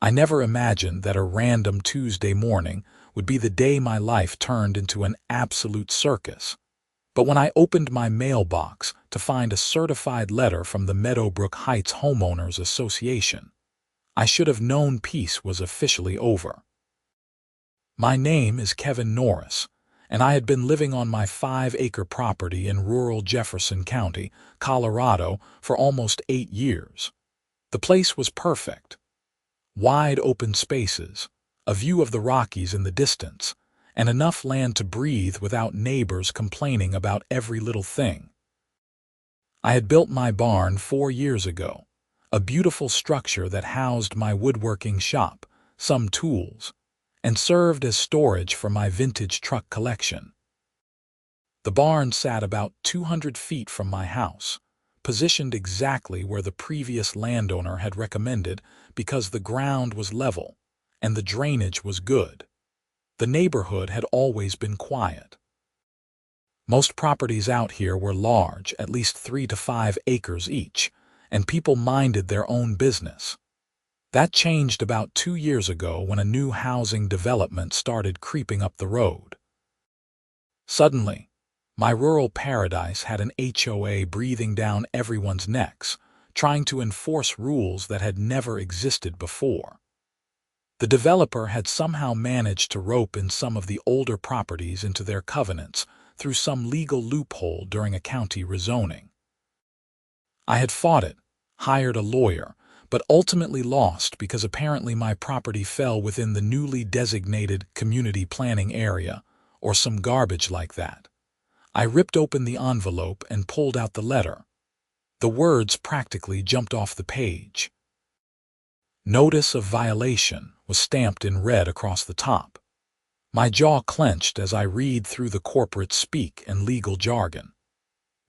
I never imagined that a random Tuesday morning would be the day my life turned into an absolute circus. But when I opened my mailbox to find a certified letter from the Meadowbrook Heights Homeowners Association, I should have known peace was officially over. My name is Kevin Norris, and I had been living on my 5-acre property in rural Jefferson County, Colorado, for almost 8 years. The place was perfect. Wide open spaces, a view of the Rockies in the distance, and enough land to breathe without neighbors complaining about every little thing. I had built my barn 4 years ago, a beautiful structure that housed my woodworking shop, some tools, and served as storage for my vintage truck collection. The barn sat about 200 feet from my house, positioned exactly where the previous landowner had recommended because the ground was level and the drainage was good. The neighborhood had always been quiet. Most properties out here were large, at least 3 to 5 acres each, and people minded their own business. That changed about 2 years ago when a new housing development started creeping up the road. Suddenly, my rural paradise had an HOA breathing down everyone's necks, trying to enforce rules that had never existed before. The developer had somehow managed to rope in some of the older properties into their covenants through some legal loophole during a county rezoning. I had fought it, hired a lawyer, but ultimately lost because apparently my property fell within the newly designated community planning area, or some garbage like that. I ripped open the envelope and pulled out the letter. The words practically jumped off the page. Notice of violation was stamped in red across the top. My jaw clenched as I read through the corporate speak and legal jargon.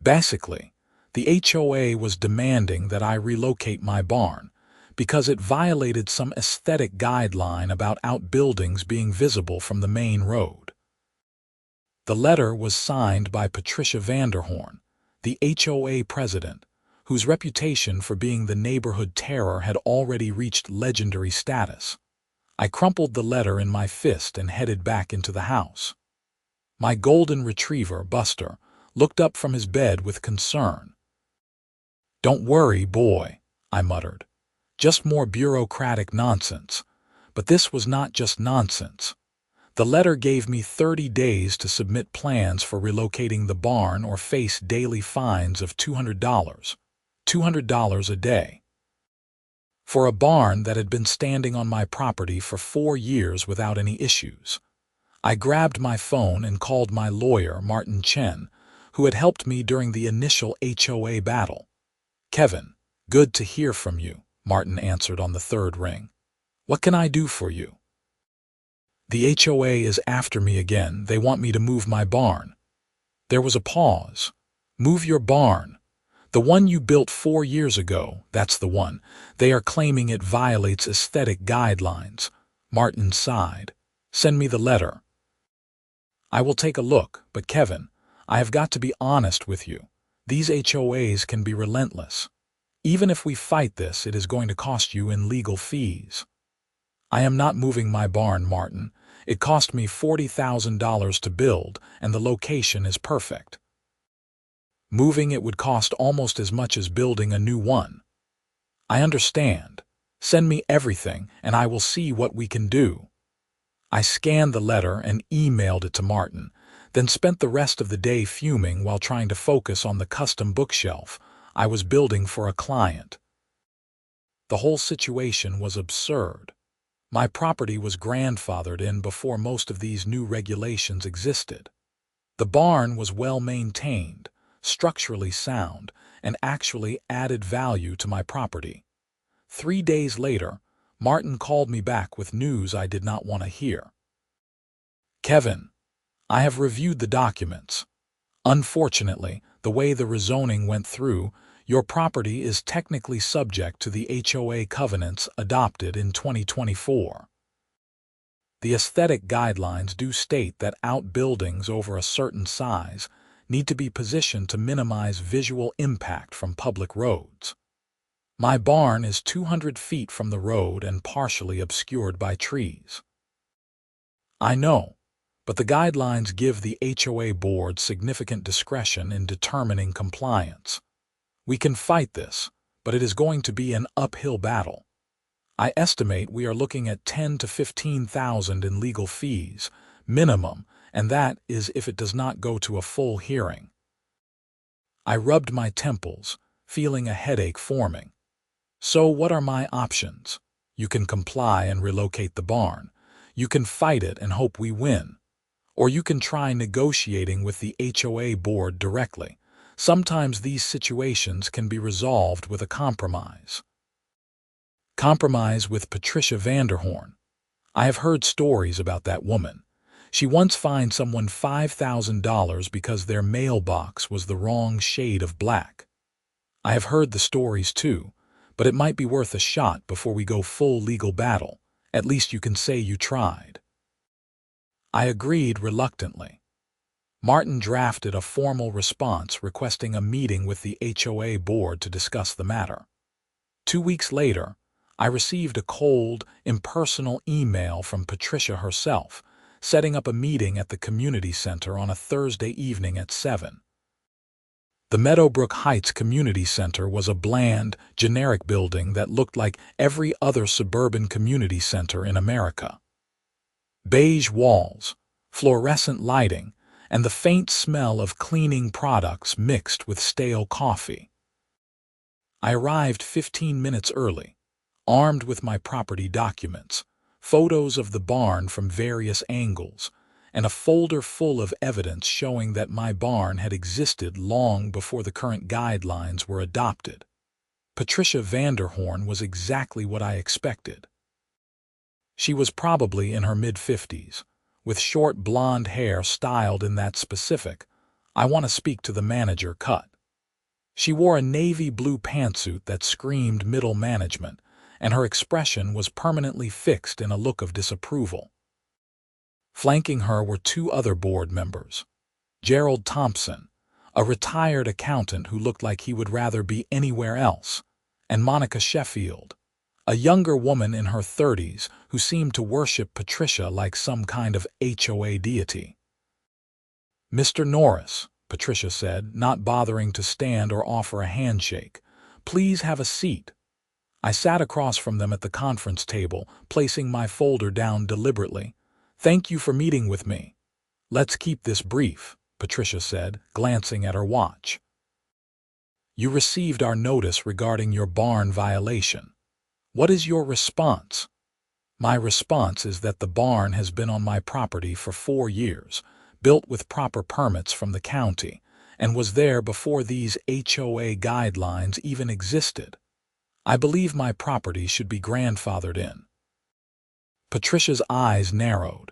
Basically, the HOA was demanding that I relocate my barn because it violated some aesthetic guideline about outbuildings being visible from the main road. The letter was signed by Patricia Vanderhorn, the HOA president, whose reputation for being the neighborhood terror had already reached legendary status. I crumpled the letter in my fist and headed back into the house. My golden retriever, Buster, looked up from his bed with concern. "Don't worry, boy," I muttered. "Just more bureaucratic nonsense." But this was not just nonsense. The letter gave me 30 days to submit plans for relocating the barn or face daily fines of $200 a day. For a barn that had been standing on my property for 4 years without any issues. I grabbed my phone and called my lawyer, Martin Chen, who had helped me during the initial HOA battle. "Kevin, good to hear from you," Martin answered on the 3rd ring. "What can I do for you?" "The HOA is after me again. They want me to move my barn." There was a pause. "Move your barn? The one you built 4 years ago, that's the one. They are claiming it violates aesthetic guidelines." Martin sighed. "Send me the letter." "I will take a look, but Kevin, I have got to be honest with you. These HOAs can be relentless. Even if we fight this, it is going to cost you in legal fees." "I am not moving my barn, Martin. It cost me $40,000 to build, and the location is perfect." "Moving it would cost almost as much as building a new one." "I understand. Send me everything, and I will see what we can do." I scanned the letter and emailed it to Martin, then spent the rest of the day fuming while trying to focus on the custom bookshelf I was building for a client. The whole situation was absurd. My property was grandfathered in before most of these new regulations existed. The barn was well maintained, structurally sound, and actually added value to my property. 3 days later, Martin called me back with news I did not want to hear. "Kevin, I have reviewed the documents. Unfortunately, the way the rezoning went through, your property is technically subject to the HOA covenants adopted in 2024. The aesthetic guidelines do state that outbuildings over a certain size need to be positioned to minimize visual impact from public roads. My barn is 200 feet from the road and partially obscured by trees. I know, but the guidelines give the HOA board significant discretion in determining compliance. We can fight this, but it is going to be an uphill battle. I estimate we are looking at $10,000 to $15,000 in legal fees, minimum, and that is if it does not go to a full hearing. I rubbed my temples, feeling a headache forming. So what are my options? You can comply and relocate the barn. You can fight it and hope we win. Or you can try negotiating with the HOA board directly. Sometimes these situations can be resolved with a compromise. Compromise with Patricia Vanderhorn. I have heard stories about that woman. She once fined someone $5,000 because their mailbox was the wrong shade of black. I have heard the stories too, but it might be worth a shot before we go full legal battle. At least you can say you tried. I agreed reluctantly. Martin drafted a formal response requesting a meeting with the HOA board to discuss the matter. 2 weeks later, I received a cold, impersonal email from Patricia herself, setting up a meeting at the community center on a Thursday evening at 7. The Meadowbrook Heights Community Center was a bland, generic building that looked like every other suburban community center in America. Beige walls, fluorescent lighting, and the faint smell of cleaning products mixed with stale coffee. I arrived 15 minutes early, armed with my property documents, photos of the barn from various angles, and a folder full of evidence showing that my barn had existed long before the current guidelines were adopted. Patricia Vanderhorn was exactly what I expected. She was probably in her mid-50s, with short blonde hair styled in that specific, "I want to speak to the manager" cut. She wore a navy blue pantsuit that screamed middle management, and her expression was permanently fixed in a look of disapproval. Flanking her were 2 other board members. Gerald Thompson, a retired accountant who looked like he would rather be anywhere else, and Monica Sheffield, a younger woman in her 30s who seemed to worship Patricia like some kind of HOA deity. "Mr. Norris," Patricia said, not bothering to stand or offer a handshake, "please have a seat." I sat across from them at the conference table, placing my folder down deliberately. "Thank you for meeting with me. Let's keep this brief," Patricia said, glancing at her watch. "You received our notice regarding your barn violation. What is your response?" "My response is that the barn has been on my property for 4 years, built with proper permits from the county, and was there before these HOA guidelines even existed. I believe my property should be grandfathered in." Patricia's eyes narrowed.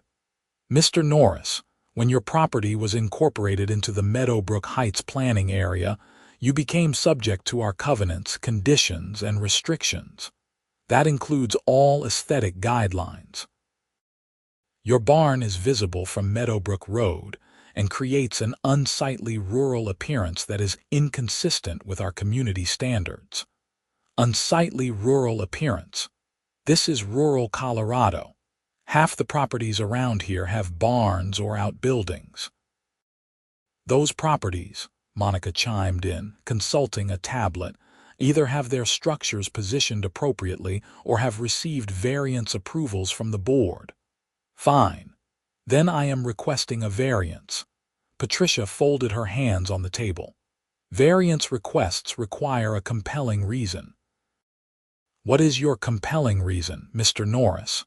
"Mr. Norris, when your property was incorporated into the Meadowbrook Heights planning area, you became subject to our covenants, conditions, and restrictions. That includes all aesthetic guidelines. Your barn is visible from Meadowbrook Road and creates an unsightly rural appearance that is inconsistent with our community standards." Unsightly rural appearance. This is rural Colorado. Half the properties around here have barns or outbuildings. "Those properties," Monica chimed in, consulting a tablet, "either have their structures positioned appropriately or have received variance approvals from the board." "Fine. Then I am requesting a variance." Patricia folded her hands on the table. "Variance requests require a compelling reason." "What is your compelling reason, Mr. Norris?"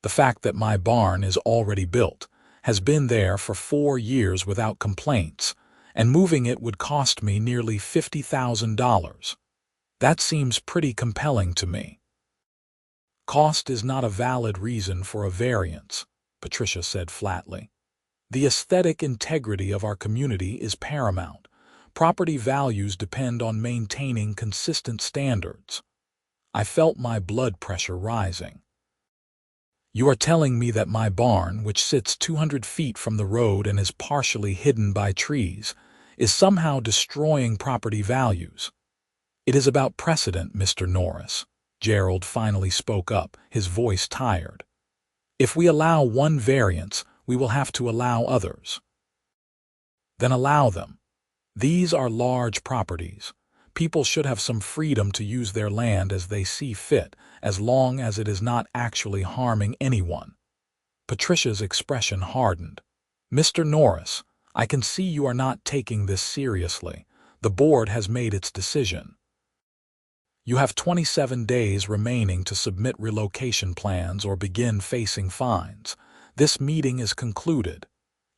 "The fact that my barn is already built, has been there for 4 years without complaints, and moving it would cost me nearly $50,000. That seems pretty compelling to me." "Cost is not a valid reason for a variance," Patricia said flatly. "The aesthetic integrity of our community is paramount. Property values depend on maintaining consistent standards." I felt my blood pressure rising. "You are telling me that my barn, which sits 200 feet from the road and is partially hidden by trees, is somehow destroying property values?" It is about precedent, Mr. Norris. Gerald finally spoke up, his voice tired. If we allow one variance, we will have to allow others. Then allow them. These are large properties. People should have some freedom to use their land as they see fit, as long as it is not actually harming anyone. Patricia's expression hardened. Mr. Norris, I can see you are not taking this seriously. The board has made its decision. You have 27 days remaining to submit relocation plans or begin facing fines. This meeting is concluded.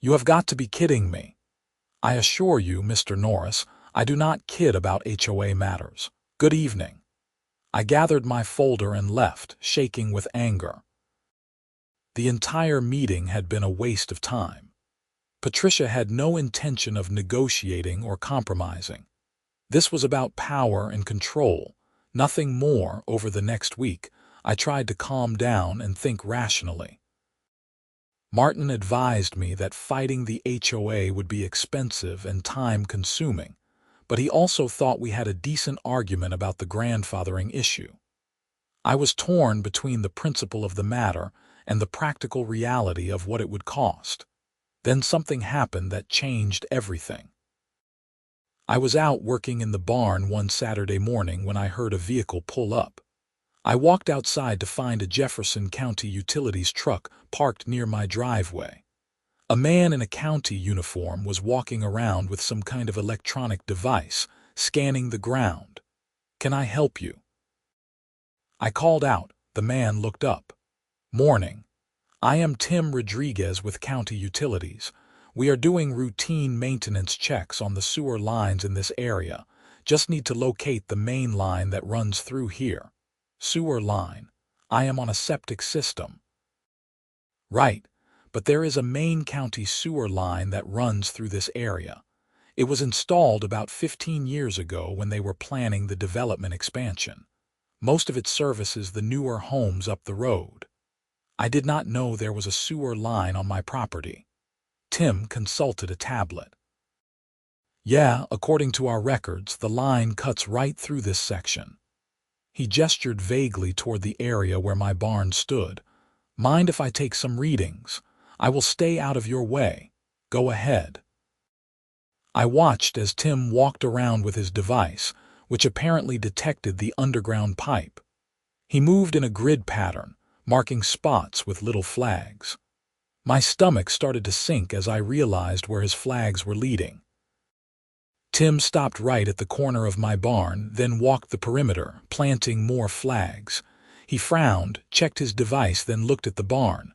You have got to be kidding me. I assure you, Mr. Norris, I do not kid about HOA matters. Good evening. I gathered my folder and left, shaking with anger. The entire meeting had been a waste of time. Patricia had no intention of negotiating or compromising. This was about power and control, nothing more. Over the next week, I tried to calm down and think rationally. Martin advised me that fighting the HOA would be expensive and time-consuming, but he also thought we had a decent argument about the grandfathering issue. I was torn between the principle of the matter and the practical reality of what it would cost. Then something happened that changed everything. I was out working in the barn one Saturday morning when I heard a vehicle pull up. I walked outside to find a Jefferson County Utilities truck parked near my driveway. A man in a county uniform was walking around with some kind of electronic device, scanning the ground. "Can I help you?" I called out. The man looked up. "Morning. I am Tim Rodriguez with County Utilities. We are doing routine maintenance checks on the sewer lines in this area. Just need to locate the main line that runs through here." "Sewer line. I am on a septic system." "Right, but there is a main county sewer line that runs through this area. It was installed about 15 years ago when they were planning the development expansion. Most of it services the newer homes up the road. I did not know there was a sewer line on my property." Tim consulted a tablet. "Yeah, according to our records, the line cuts right through this section." He gestured vaguely toward the area where my barn stood. "Mind if I take some readings? I will stay out of your way. Go ahead." I watched as Tim walked around with his device, which apparently detected the underground pipe. He moved in a grid pattern, marking spots with little flags. My stomach started to sink as I realized where his flags were leading. Tim stopped right at the corner of my barn, then walked the perimeter, planting more flags. He frowned, checked his device, then looked at the barn.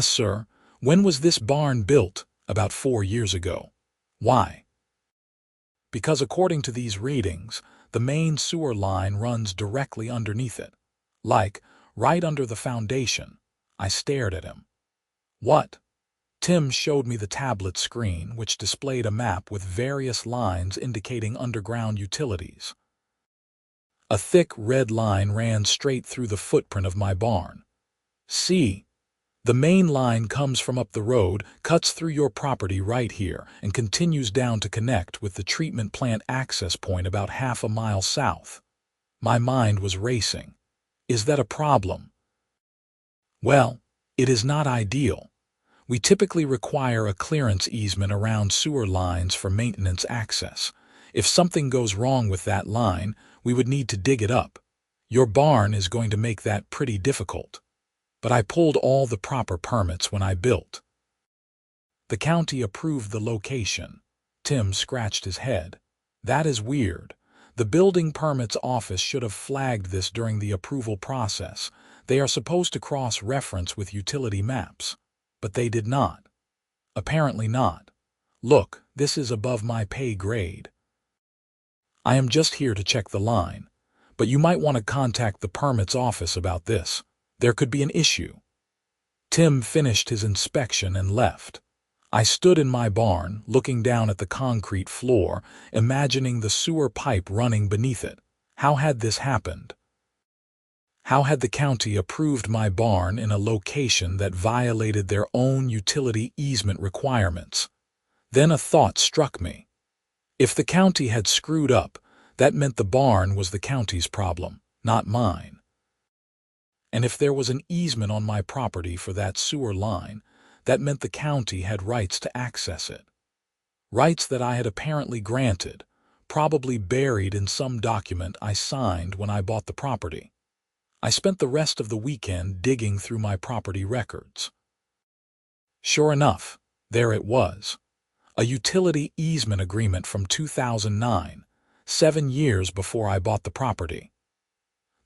Sir, when was this barn built?" "About 4 years ago." "Why?" "Because according to these readings, the main sewer line runs directly underneath it. Like, right under the foundation." I stared at him. "What?" Tim showed me the tablet screen, which displayed a map with various lines indicating underground utilities. A thick red line ran straight through the footprint of my barn. "See? The main line comes from up the road, cuts through your property right here, and continues down to connect with the treatment plant access point about half a mile south." My mind was racing. "Is that a problem?" "Well, it is not ideal. We typically require a clearance easement around sewer lines for maintenance access. If something goes wrong with that line, we would need to dig it up. Your barn is going to make that pretty difficult. But I pulled all the proper permits when I built." "The county approved the location." Tim scratched his head. "That is weird. The building permits office should have flagged this during the approval process. They are supposed to cross-reference with utility maps. But they did not. Apparently not. Look, this is above my pay grade. I am just here to check the line. But you might want to contact the permits office about this. There could be an issue." Tim finished his inspection and left. I stood in my barn, looking down at the concrete floor, imagining the sewer pipe running beneath it. How had this happened? How had the county approved my barn in a location that violated their own utility easement requirements? Then a thought struck me. If the county had screwed up, That meant the barn was the county's problem, not mine. And if there was an easement on my property for that sewer line, that meant the county had rights to access it. Rights that I had apparently granted, probably buried in some document I signed when I bought the property. I spent the rest of the weekend digging through my property records. Sure enough, there it was. A utility easement agreement from 2009, 7 years before I bought the property.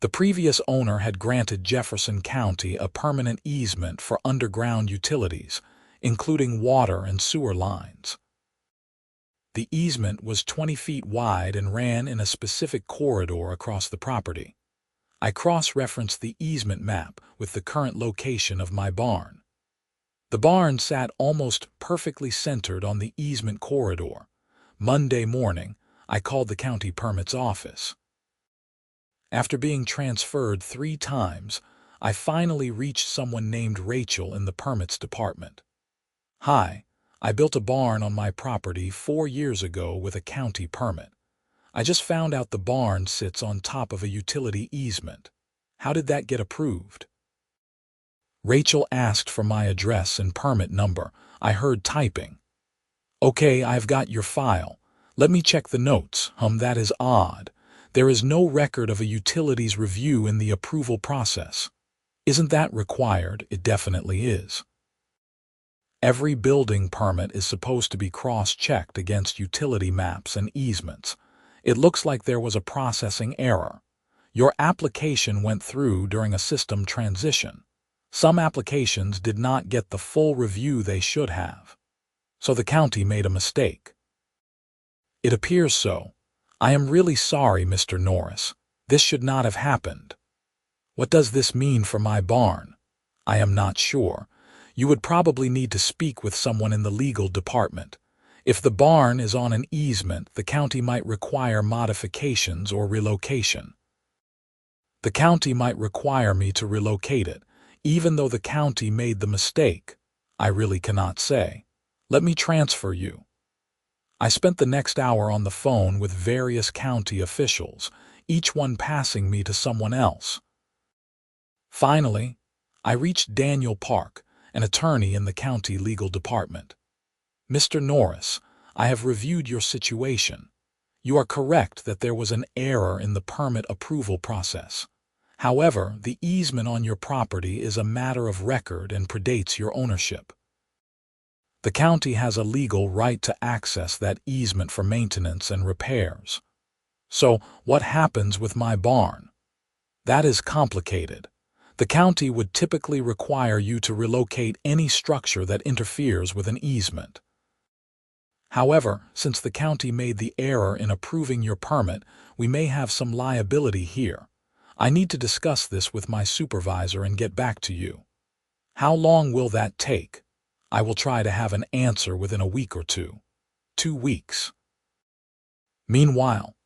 The previous owner had granted Jefferson County a permanent easement for underground utilities, including water and sewer lines. The easement was 20 feet wide and ran in a specific corridor across the property. I cross-referenced the easement map with the current location of my barn. The barn sat almost perfectly centered on the easement corridor. Monday morning, I called the county permits office. After being transferred 3 times, I finally reached someone named Rachel in the permits department. "Hi, I built a barn on my property 4 years ago with a county permit. I just found out the barn sits on top of a utility easement. How did that get approved?" Rachel asked for my address and permit number. I heard typing. "Okay, I've got your file. Let me check the notes. That is odd. There is no record of a utilities review in the approval process. Isn't that required?" It definitely is. Every building permit is supposed to be cross-checked against utility maps and easements. It looks like there was a processing error. Your application went through during a system transition. Some applications did not get the full review they should have. So the county made a mistake. It appears so. I am really sorry, Mr. Norris. This should not have happened. What does this mean for my barn? I am not sure. You would probably need to speak with someone in the legal department. If the barn is on an easement, the county might require modifications or relocation. The county might require me to relocate it, even though the county made the mistake. I really cannot say. Let me transfer you. I spent the next hour on the phone with various county officials, each one passing me to someone else. Finally, I reached Daniel Park, an attorney in the county legal department. "Mr. Norris, I have reviewed your situation. You are correct that there was an error in the permit approval process. However, the easement on your property is a matter of record and predates your ownership. The county has a legal right to access that easement for maintenance and repairs. So, what happens with my barn? That is complicated. The county would typically require you to relocate any structure that interferes with an easement. However, since the county made the error in approving your permit, we may have some liability here. I need to discuss this with my supervisor and get back to you. How long will that take? I will try to have an answer within a week or two. 2 weeks. Meanwhile,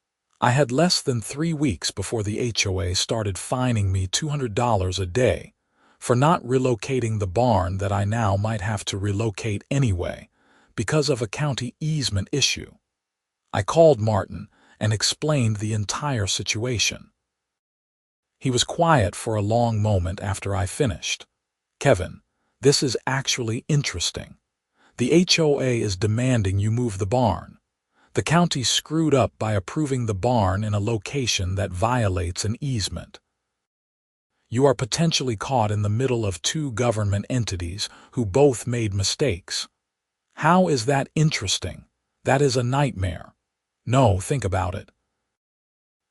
I had less than 3 weeks before the HOA started fining me $200 a day for not relocating the barn that I now might have to relocate anyway because of a county easement issue. I called Martin and explained the entire situation. He was quiet for a long moment after I finished. "Kevin, this is actually interesting. The HOA is demanding you move the barn. The county screwed up by approving the barn in a location that violates an easement. You are potentially caught in the middle of 2 government entities who both made mistakes. How is that interesting? That is a nightmare. No, think about it.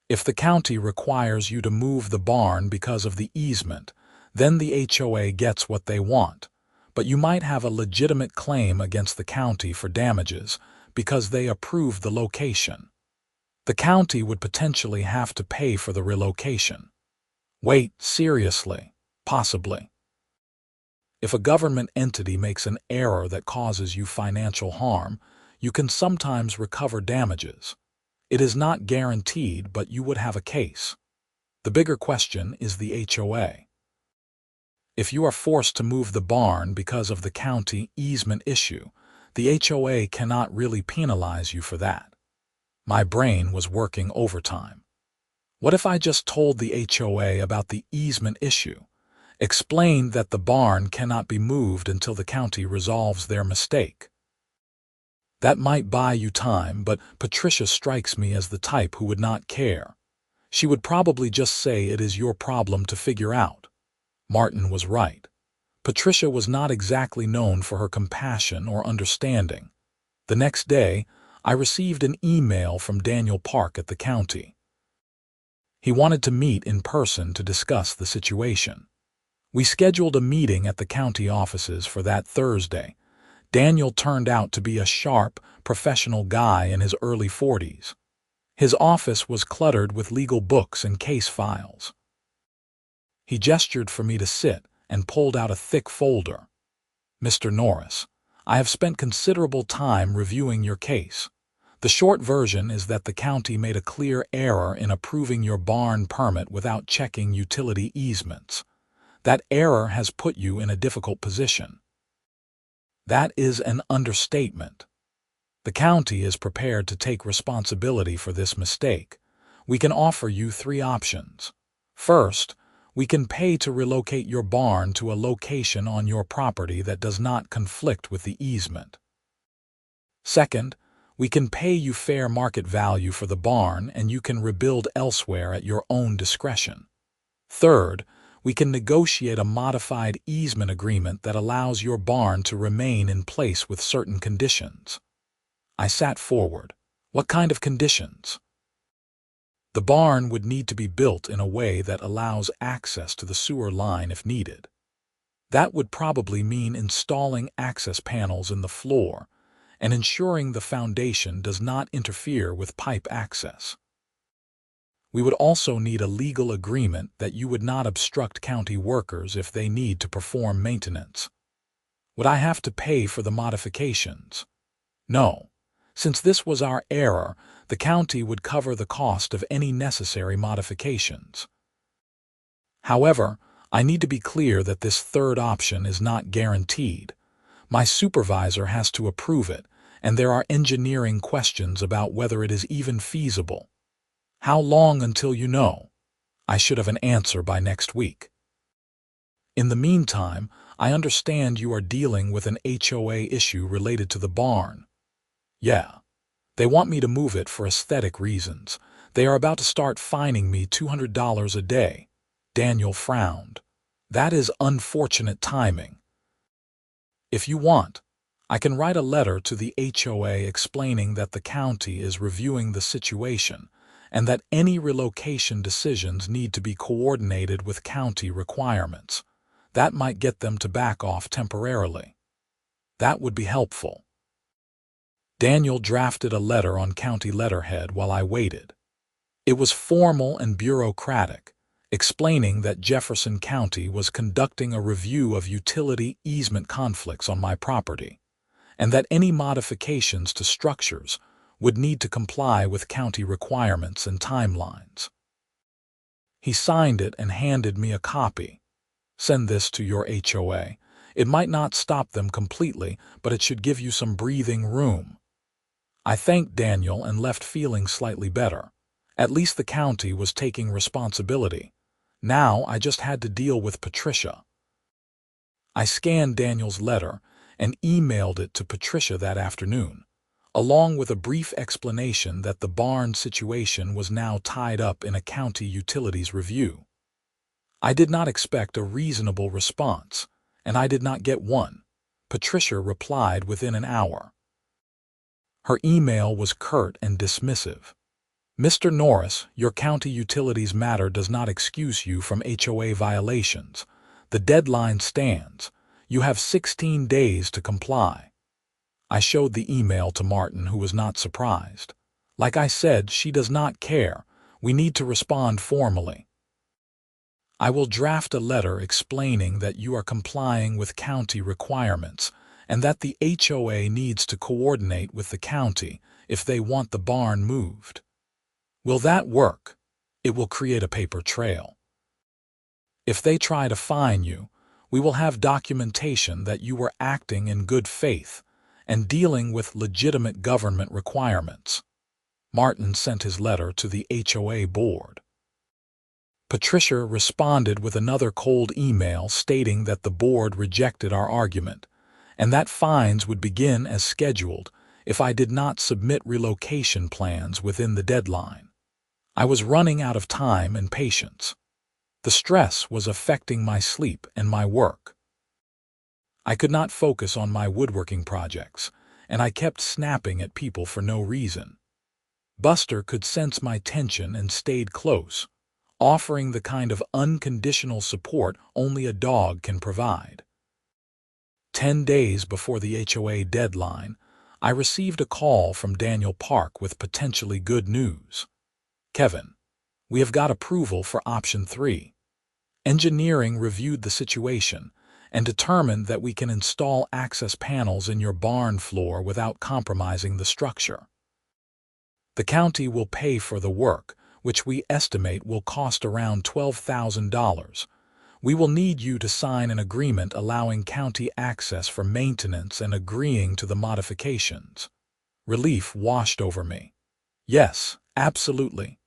If the county requires you to move the barn because of the easement, then the HOA gets what they want, but you might have a legitimate claim against the county for damages because they approved the location. The county would potentially have to pay for the relocation. Wait, seriously? Possibly. If a government entity makes an error that causes you financial harm, you can sometimes recover damages. It is not guaranteed, but you would have a case. The bigger question is the HOA. If you are forced to move the barn because of the county easement issue, the HOA cannot really penalize you for that. My brain was working overtime. What if I just told the HOA about the easement issue, explained that the barn cannot be moved until the county resolves their mistake? That might buy you time, but Patricia strikes me as the type who would not care. She would probably just say it is your problem to figure out. Martin was right. Patricia was not exactly known for her compassion or understanding. The next day, I received an email from Daniel Park at the county. He wanted to meet in person to discuss the situation. We scheduled a meeting at the county offices for that Thursday. Daniel turned out to be a sharp, professional guy in his early 40s. His office was cluttered with legal books and case files. He gestured for me to sit and pulled out a thick folder. "Mr. Norris, I have spent considerable time reviewing your case. The short version is that the county made a clear error in approving your barn permit without checking utility easements. That error has put you in a difficult position." That is an understatement. The county is prepared to take responsibility for this mistake. We can offer you 3 options. First, we can pay to relocate your barn to a location on your property that does not conflict with the easement. Second, we can pay you fair market value for the barn and you can rebuild elsewhere at your own discretion. Third, we can negotiate a modified easement agreement that allows your barn to remain in place with certain conditions. I sat forward. What kind of conditions? The barn would need to be built in a way that allows access to the sewer line if needed. That would probably mean installing access panels in the floor and ensuring the foundation does not interfere with pipe access. We would also need a legal agreement that you would not obstruct county workers if they need to perform maintenance. Would I have to pay for the modifications? No. Since this was our error, the county would cover the cost of any necessary modifications. However, I need to be clear that this third option is not guaranteed. My supervisor has to approve it, and there are engineering questions about whether it is even feasible. How long until you know? I should have an answer by next week. In the meantime, I understand you are dealing with an HOA issue related to the barn. Yeah. They want me to move it for aesthetic reasons. They are about to start fining me $200 a day. Daniel frowned. That is unfortunate timing. If you want, I can write a letter to the HOA explaining that the county is reviewing the situation and that any relocation decisions need to be coordinated with county requirements. That might get them to back off temporarily. That would be helpful. Daniel drafted a letter on county letterhead while I waited. It was formal and bureaucratic, explaining that Jefferson County was conducting a review of utility easement conflicts on my property, and that any modifications to structures would need to comply with county requirements and timelines. He signed it and handed me a copy. "Send this to your HOA. It might not stop them completely, but it should give you some breathing room." I thanked Daniel and left feeling slightly better. At least the county was taking responsibility. Now I just had to deal with Patricia. I scanned Daniel's letter and emailed it to Patricia that afternoon, along with a brief explanation that the barn situation was now tied up in a county utilities review. I did not expect a reasonable response, and I did not get one. Patricia replied within an hour. Her email was curt and dismissive. "Mr. Norris, your county utilities matter does not excuse you from HOA violations. The deadline stands. You have 16 days to comply." I showed the email to Martin, who was not surprised. "Like I said, she does not care. We need to respond formally. I will draft a letter explaining that you are complying with county requirements and that the HOA needs to coordinate with the county if they want the barn moved. Will that work? It will create a paper trail. If they try to fine you, we will have documentation that you were acting in good faith and dealing with legitimate government requirements." Martin sent his letter to the HOA board. Patricia responded with another cold email stating that the board rejected our argument, and that fines would begin as scheduled if I did not submit relocation plans within the deadline. I was running out of time and patience. The stress was affecting my sleep and my work. I could not focus on my woodworking projects, and I kept snapping at people for no reason. Buster could sense my tension and stayed close, offering the kind of unconditional support only a dog can provide. 10 days before the HOA deadline, I received a call from Daniel Park with potentially good news. Kevin, we have got approval for option 3. Engineering reviewed the situation and determined that we can install access panels in your barn floor without compromising the structure. The county will pay for the work, which we estimate will cost around $12,000. We will need you to sign an agreement allowing county access for maintenance and agreeing to the modifications. Relief washed over me. Yes, absolutely.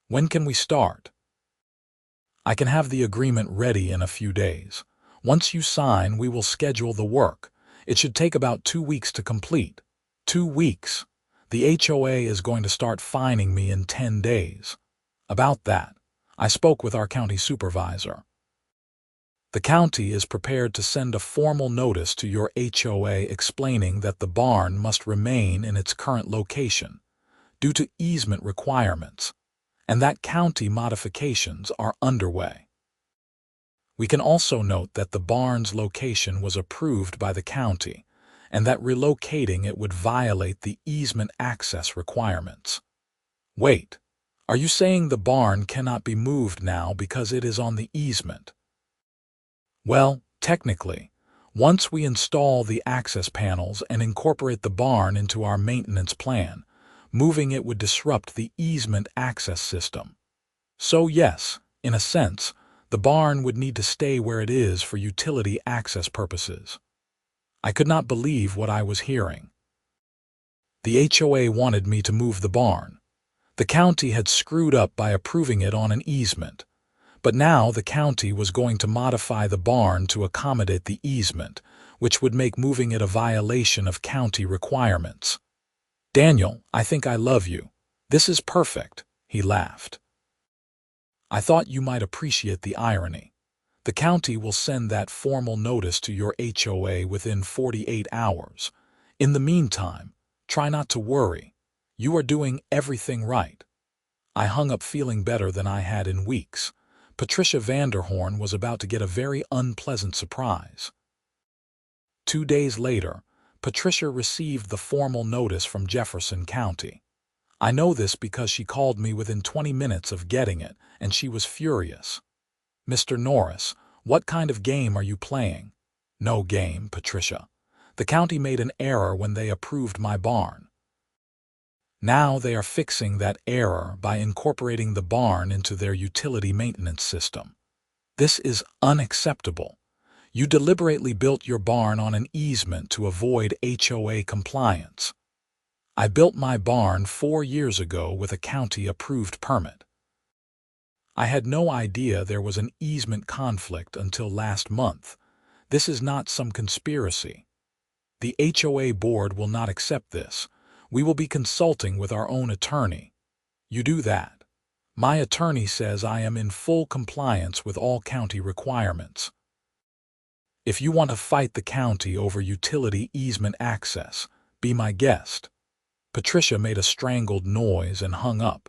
When can we start? I can have the agreement ready in a few days. Once you sign, we will schedule the work. It should take about 2 weeks to complete. 2 weeks. The HOA is going to start fining me in 10 days. About that, I spoke with our county supervisor. The county is prepared to send a formal notice to your HOA explaining that the barn must remain in its current location due to easement requirements, and that county modifications are underway. We can also note that the barn's location was approved by the county and that relocating it would violate the easement access requirements. Wait, are you saying the barn cannot be moved now because it is on the easement? Well, technically, once we install the access panels and incorporate the barn into our maintenance plan, moving it would disrupt the easement access system. So yes, in a sense, the barn would need to stay where it is for utility access purposes. I could not believe what I was hearing. The HOA wanted me to move the barn. The county had screwed up by approving it on an easement, but now the county was going to modify the barn to accommodate the easement, which would make moving it a violation of county requirements. Daniel, I think I love you. This is perfect, he laughed. I thought you might appreciate the irony. The county will send that formal notice to your HOA within 48 hours. In the meantime, try not to worry. You are doing everything right. I hung up feeling better than I had in weeks. Patricia Vanderhorn was about to get a very unpleasant surprise. 2 days later, Patricia received the formal notice from Jefferson County. I know this because she called me within 20 minutes of getting it, and she was furious. Mr. Norris, what kind of game are you playing? No game, Patricia. The county made an error when they approved my barn. Now they are fixing that error by incorporating the barn into their utility maintenance system. This is unacceptable. You deliberately built your barn on an easement to avoid HOA compliance. I built my barn 4 years ago with a county-approved permit. I had no idea there was an easement conflict until last month. This is not some conspiracy. The HOA board will not accept this. We will be consulting with our own attorney. You do that. My attorney says I am in full compliance with all county requirements. If you want to fight the county over utility easement access, be my guest. Patricia made a strangled noise and hung up.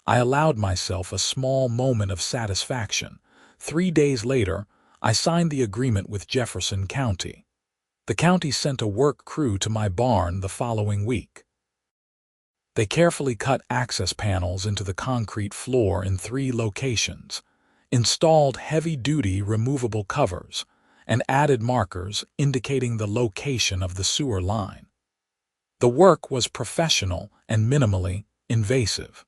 I allowed myself a small moment of satisfaction. 3 days later, I signed the agreement with Jefferson County. The county sent a work crew to my barn the following week. They carefully cut access panels into the concrete floor in 3 locations, installed heavy-duty removable covers, and added markers indicating the location of the sewer line. The work was professional and minimally invasive.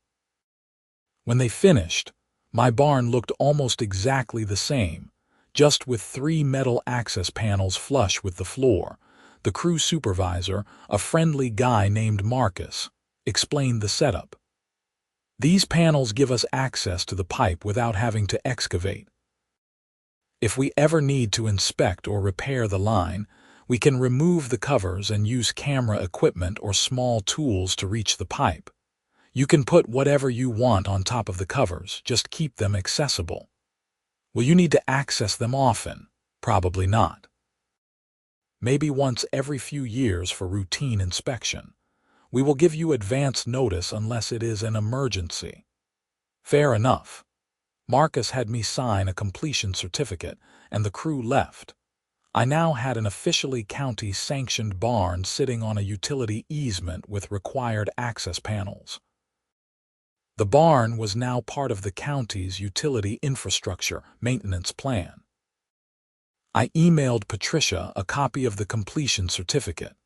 When they finished, my barn looked almost exactly the same, just with 3 metal access panels flush with the floor. The crew supervisor, a friendly guy named Marcus, explained the setup. These panels give us access to the pipe without having to excavate. If we ever need to inspect or repair the line, we can remove the covers and use camera equipment or small tools to reach the pipe. You can put whatever you want on top of the covers, just keep them accessible. Will you need to access them often? Probably not. Maybe once every few years for routine inspection. We will give you advance notice unless it is an emergency. Fair enough. Marcus had me sign a completion certificate, and the crew left. I now had an officially county-sanctioned barn sitting on a utility easement with required access panels. The barn was now part of the county's utility infrastructure maintenance plan. I emailed Patricia a copy of the completion certificate,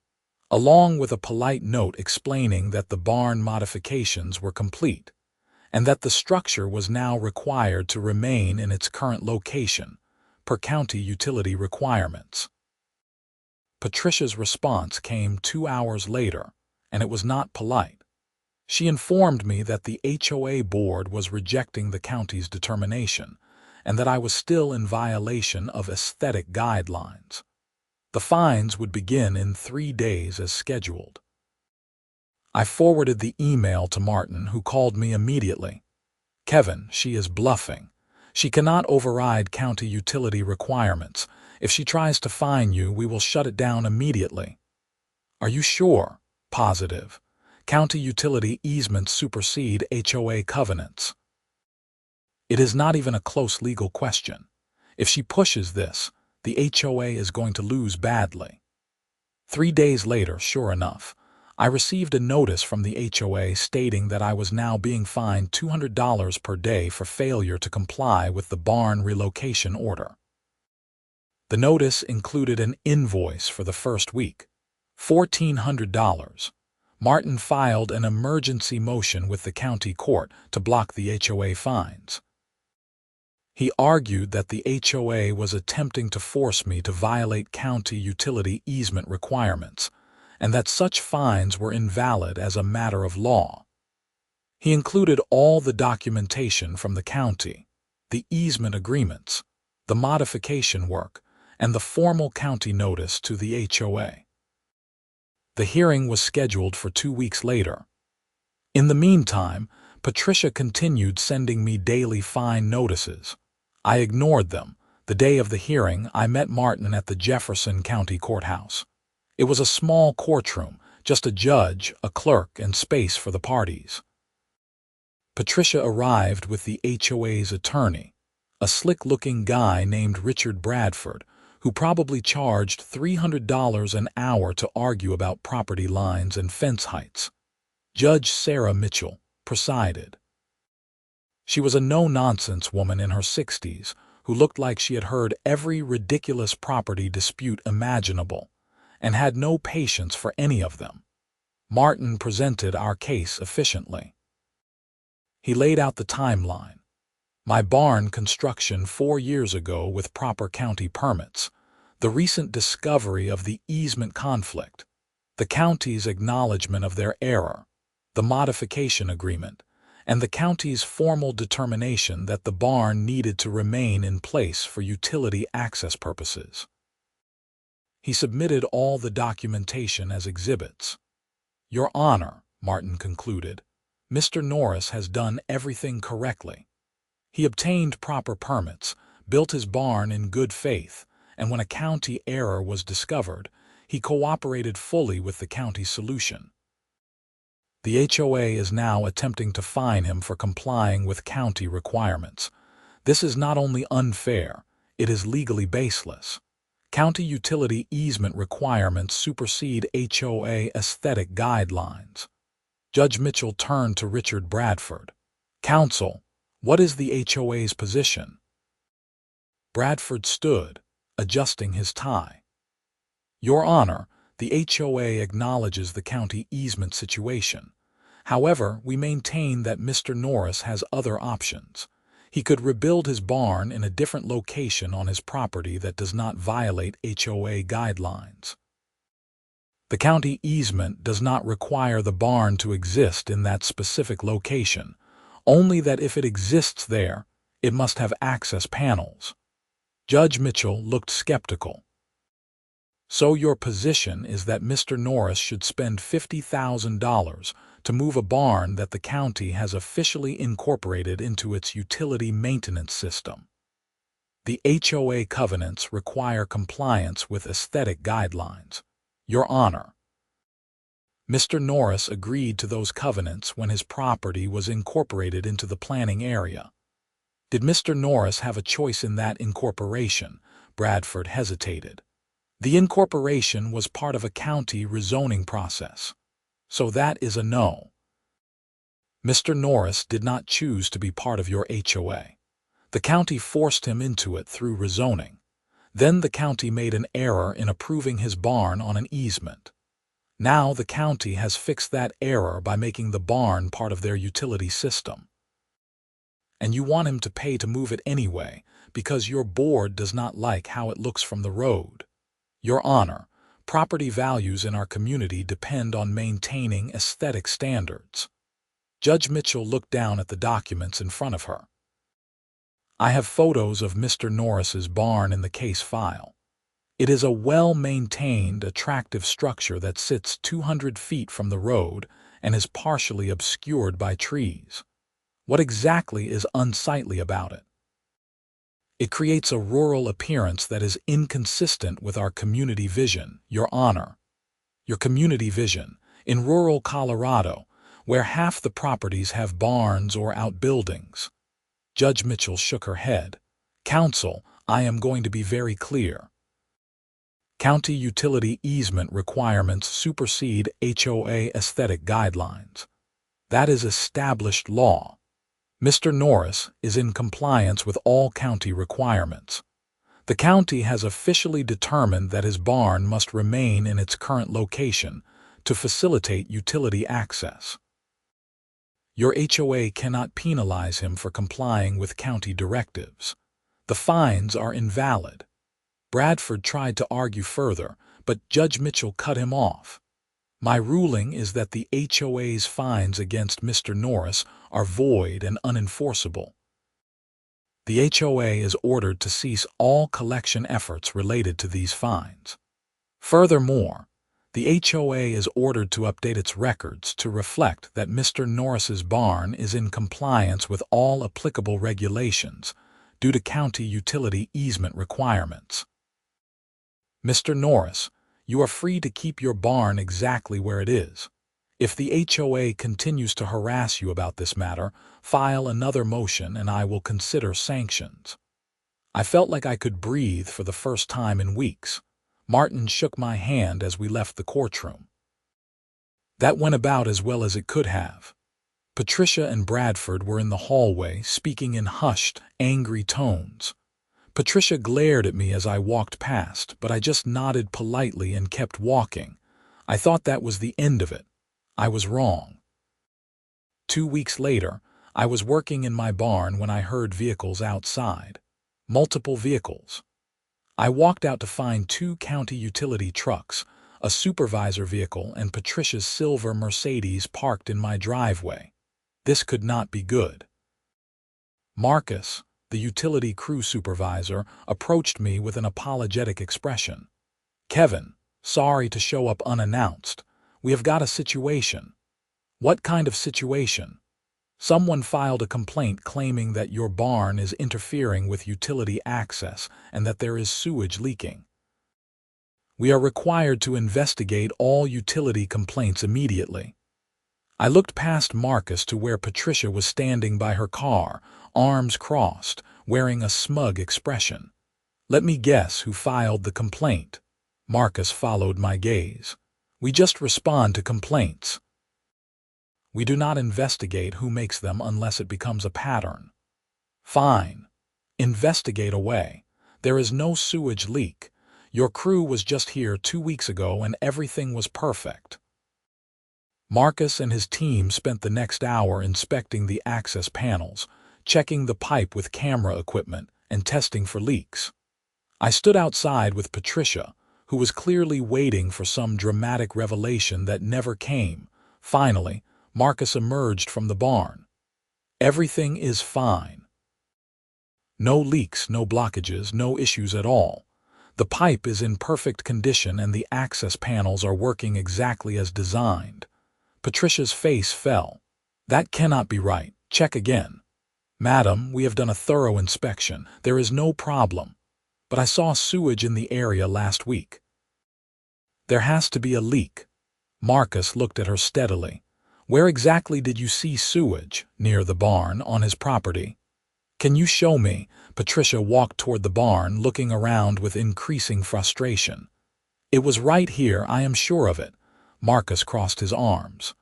along with a polite note explaining that the barn modifications were complete, and that the structure was now required to remain in its current location, per county utility requirements. Patricia's response came 2 hours later, and it was not polite. She informed me that the HOA board was rejecting the county's determination, and that I was still in violation of aesthetic guidelines. The fines would begin in 3 days as scheduled. I forwarded the email to Martin, who called me immediately. "Kevin, she is bluffing. She cannot override county utility requirements. If she tries to fine you, we will shut it down immediately." "Are you sure?" "Positive. County utility easements supersede HOA covenants." It is not even a close legal question. If she pushes this, the HOA is going to lose badly. 3 days later, sure enough, I received a notice from the HOA stating that I was now being fined $200 per day for failure to comply with the barn relocation order. The notice included an invoice for the first week, $1,400. Martin filed an emergency motion with the county court to block the HOA fines. He argued that the HOA was attempting to force me to violate county utility easement requirements, and that such fines were invalid as a matter of law. He included all the documentation from the county, the easement agreements, the modification work, and the formal county notice to the HOA. The hearing was scheduled for 2 weeks later. In the meantime, Patricia continued sending me daily fine notices. I ignored them. The day of the hearing, I met Martin at the Jefferson County Courthouse. It was a small courtroom, just a judge, a clerk, and space for the parties. Patricia arrived with the HOA's attorney, a slick-looking guy named Richard Bradford, who probably charged $300 an hour to argue about property lines and fence heights. Judge Sarah Mitchell presided. She was a no-nonsense woman in her 60s who looked like she had heard every ridiculous property dispute imaginable and had no patience for any of them. Martin presented our case efficiently. He laid out the timeline. My barn construction 4 years ago with proper county permits, the recent discovery of the easement conflict, the county's acknowledgement of their error, the modification agreement, and the county's formal determination that the barn needed to remain in place for utility access purposes. He submitted all the documentation as exhibits. "Your Honor," Martin concluded, "Mr. Norris has done everything correctly. He obtained proper permits, built his barn in good faith, and when a county error was discovered, he cooperated fully with the county's solution. The HOA is now attempting to fine him for complying with county requirements. This is not only unfair, it is legally baseless. County utility easement requirements supersede HOA aesthetic guidelines." Judge Mitchell turned to Richard Bradford. "Counsel, what is the HOA's position?" Bradford stood, adjusting his tie. "Your Honor, the HOA acknowledges the county easement situation. However, we maintain that Mr. Norris has other options. He could rebuild his barn in a different location on his property that does not violate HOA guidelines. The county easement does not require the barn to exist in that specific location, only that if it exists there, it must have access panels. Judge Mitchell looked skeptical. So your position is that Mr. Norris should spend $50,000 to move a barn that the county has officially incorporated into its utility maintenance system. The HOA covenants require compliance with aesthetic guidelines. Your Honor, Mr. Norris agreed to those covenants when his property was incorporated into the planning area. Did Mr. Norris have a choice in that incorporation? Bradford hesitated. The incorporation was part of a county rezoning process. So that is a no. Mr. Norris did not choose to be part of your HOA. The county forced him into it through rezoning. Then the county made an error in approving his barn on an easement. Now the county has fixed that error by making the barn part of their utility system. And you want him to pay to move it anyway because your board does not like how it looks from the road. Your Honor, property values in our community depend on maintaining aesthetic standards. Judge Mitchell looked down at the documents in front of her. I have photos of Mr. Norris's barn in the case file. It is a well-maintained, attractive structure that sits 200 feet from the road and is partially obscured by trees. What exactly is unsightly about it? It creates a rural appearance that is inconsistent with our community vision, Your Honor. Your community vision, in rural Colorado, where half the properties have barns or outbuildings. Judge Mitchell shook her head. Counsel, I am going to be very clear. County utility easement requirements supersede HOA aesthetic guidelines. That is established law. Mr. Norris is in compliance with all county requirements. The county has officially determined that his barn must remain in its current location to facilitate utility access. Your HOA cannot penalize him for complying with county directives. The fines are invalid. Bradford tried to argue further, but Judge Mitchell cut him off. My ruling is that the HOA's fines against Mr. Norris are void and unenforceable. The HOA is ordered to cease all collection efforts related to these fines. Furthermore, the HOA is ordered to update its records to reflect that Mr. Norris's barn is in compliance with all applicable regulations due to county utility easement requirements. Mr. Norris, you are free to keep your barn exactly where it is. If the HOA continues to harass you about this matter, file another motion and I will consider sanctions. I felt like I could breathe for the first time in weeks. Martin shook my hand as we left the courtroom. That went about as well as it could have. Patricia and Bradford were in the hallway, speaking in hushed, angry tones. Patricia glared at me as I walked past, but I just nodded politely and kept walking. I thought that was the end of it. I was wrong. 2 weeks later, I was working in my barn when I heard vehicles outside. Multiple vehicles. I walked out to find 2 county utility trucks, a supervisor vehicle, and Patricia's silver Mercedes parked in my driveway. This could not be good. Marcus, the utility crew supervisor, approached me with an apologetic expression. Kevin, sorry to show up unannounced. We have got a situation. What kind of situation? Someone filed a complaint claiming that your barn is interfering with utility access and that there is sewage leaking. We are required to investigate all utility complaints immediately. I looked past Marcus to where Patricia was standing by her car, arms crossed, wearing a smug expression. Let me guess who filed the complaint. Marcus followed my gaze. We just respond to complaints. We do not investigate who makes them unless it becomes a pattern. Fine. Investigate away. There is no sewage leak. Your crew was just here 2 weeks ago and everything was perfect. Marcus and his team spent the next hour inspecting the access panels, checking the pipe with camera equipment, and testing for leaks. I stood outside with Patricia, who was clearly waiting for some dramatic revelation that never came. Finally, Marcus emerged from the barn. Everything is fine. No leaks, no blockages, no issues at all. The pipe is in perfect condition and the access panels are working exactly as designed. Patricia's face fell. That cannot be right. Check again. Madam, we have done a thorough inspection. There is no problem. But I saw sewage in the area last week. There has to be a leak. Marcus looked at her steadily. Where exactly did you see sewage? Near the barn, on his property. Can you show me? Patricia walked toward the barn, looking around with increasing frustration. It was right here, I am sure of it. Marcus crossed his arms.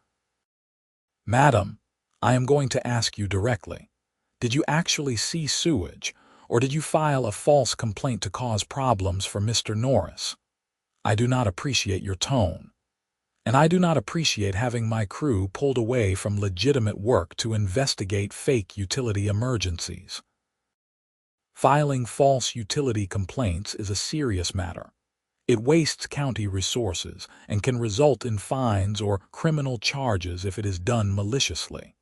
Madam, I am going to ask you directly. Did you actually see sewage, or did you file a false complaint to cause problems for Mr. Norris? I do not appreciate your tone. And I do not appreciate having my crew pulled away from legitimate work to investigate fake utility emergencies. Filing false utility complaints is a serious matter. It wastes county resources and can result in fines or criminal charges if it is done maliciously.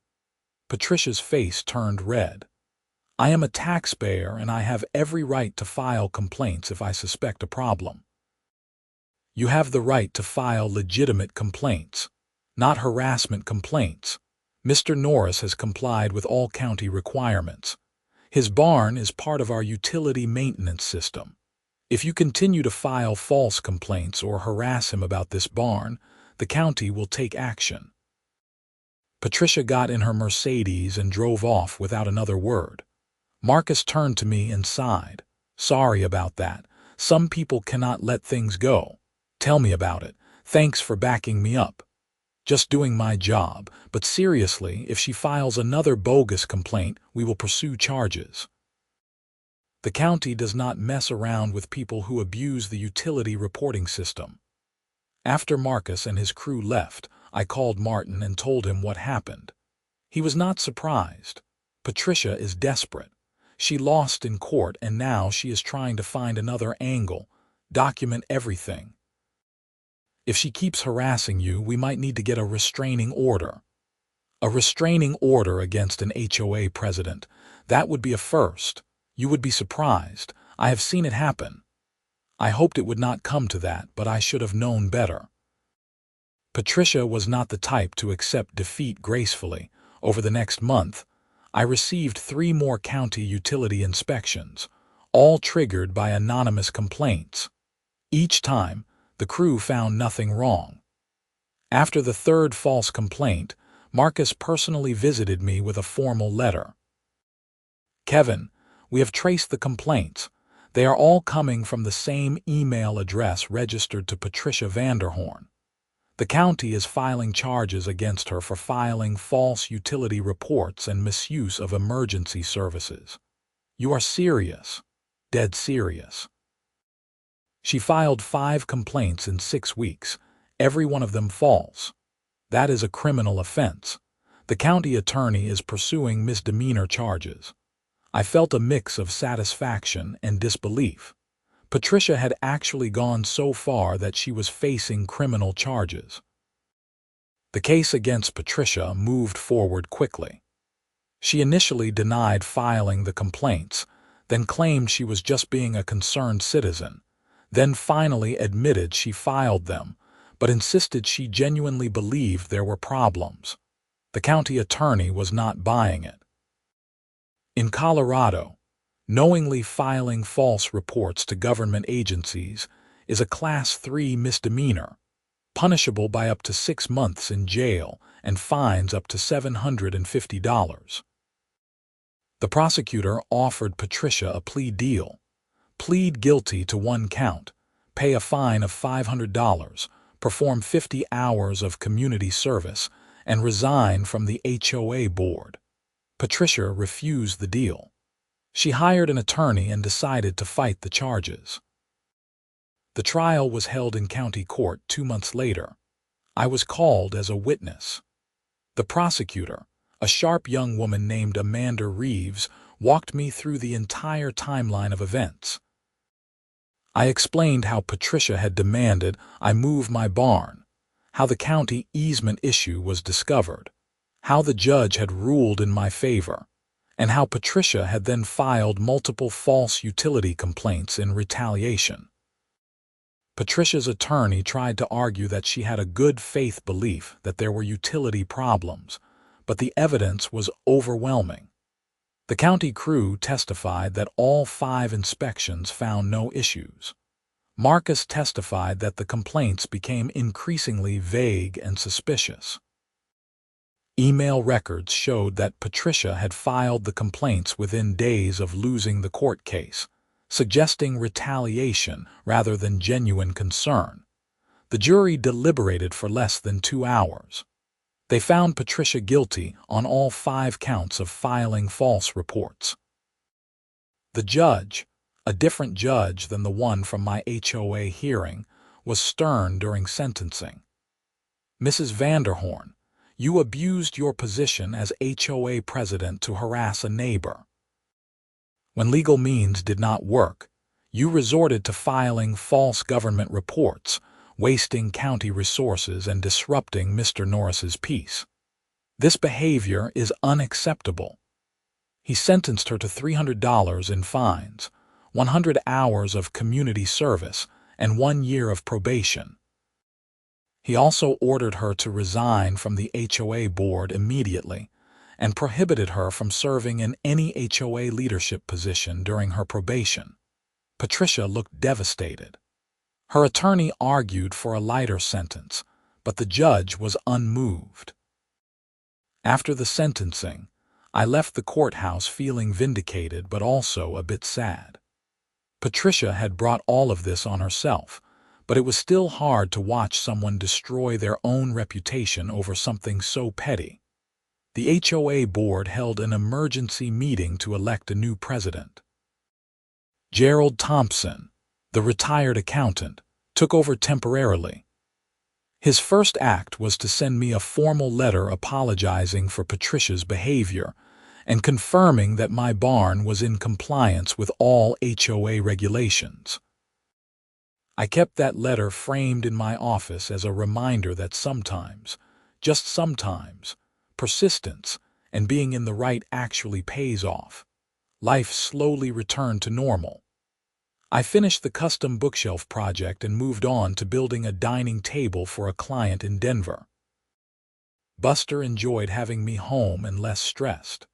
Patricia's face turned red. I am a taxpayer and I have every right to file complaints if I suspect a problem. You have the right to file legitimate complaints, not harassment complaints. Mr. Norris has complied with all county requirements. His barn is part of our utility maintenance system. If you continue to file false complaints or harass him about this barn, the county will take action. Patricia got in her Mercedes and drove off without another word. Marcus turned to me and sighed. Sorry about that. Some people cannot let things go. Tell me about it. Thanks for backing me up. Just doing my job, but seriously, if she files another bogus complaint, we will pursue charges. The county does not mess around with people who abuse the utility reporting system. After Marcus and his crew left, I called Martin and told him what happened. He was not surprised. Patricia is desperate. She lost in court and now she is trying to find another angle, document everything. If she keeps harassing you, we might need to get a restraining order. A restraining order against an HOA president. That would be a first. You would be surprised. I have seen it happen. I hoped it would not come to that, but I should have known better. Patricia was not the type to accept defeat gracefully. Over the next month, I received 3 more county utility inspections, all triggered by anonymous complaints. Each time, the crew found nothing wrong. After the 3rd false complaint, Marcus personally visited me with a formal letter. Kevin, we have traced the complaints. They are all coming from the same email address registered to Patricia Vanderhorn. The county is filing charges against her for filing false utility reports and misuse of emergency services. You are serious, dead serious. She filed 5 complaints in 6 weeks, every one of them false. That is a criminal offense. The county attorney is pursuing misdemeanor charges. I felt a mix of satisfaction and disbelief. Patricia had actually gone so far that she was facing criminal charges. The case against Patricia moved forward quickly. She initially denied filing the complaints, then claimed she was just being a concerned citizen, then finally admitted she filed them, but insisted she genuinely believed there were problems. The county attorney was not buying it. In Colorado, knowingly filing false reports to government agencies is a Class 3 misdemeanor, punishable by up to 6 months in jail and fines up to $750. The prosecutor offered Patricia a plea deal. Plead guilty to 1 count, pay a fine of $500, perform 50 hours of community service, and resign from the HOA board. Patricia refused the deal. She hired an attorney and decided to fight the charges. The trial was held in county court 2 months later. I was called as a witness. The prosecutor, a sharp young woman named Amanda Reeves, walked me through the entire timeline of events. I explained how Patricia had demanded I move my barn, how the county easement issue was discovered, how the judge had ruled in my favor, and how Patricia had then filed multiple false utility complaints in retaliation. Patricia's attorney tried to argue that she had a good faith belief that there were utility problems, but the evidence was overwhelming. The county crew testified that all 5 inspections found no issues. Marcus testified that the complaints became increasingly vague and suspicious. Email records showed that Patricia had filed the complaints within days of losing the court case, suggesting retaliation rather than genuine concern. The jury deliberated for less than 2 hours. They found Patricia guilty on all 5 counts of filing false reports. The judge, a different judge than the one from my HOA hearing, was stern during sentencing. "Mrs. Vanderhorn, you abused your position as HOA president to harass a neighbor. When legal means did not work, you resorted to filing false government reports, wasting county resources and disrupting Mr. Norris's peace. This behavior is unacceptable." He sentenced her to $300 in fines, 100 hours of community service, and 1 year of probation. He also ordered her to resign from the HOA board immediately and prohibited her from serving in any HOA leadership position during her probation. Patricia looked devastated. Her attorney argued for a lighter sentence, but the judge was unmoved. After the sentencing, I left the courthouse feeling vindicated but also a bit sad. Patricia had brought all of this on herself, but it was still hard to watch someone destroy their own reputation over something so petty. The HOA board held an emergency meeting to elect a new president. Gerald Thompson, the retired accountant, took over temporarily. His first act was to send me a formal letter apologizing for Patricia's behavior and confirming that my barn was in compliance with all HOA regulations. I kept that letter framed in my office as a reminder that sometimes, just sometimes, persistence and being in the right actually pays off. Life slowly returned to normal. I finished the custom bookshelf project and moved on to building a dining table for a client in Denver. Buster enjoyed having me home and less stressed.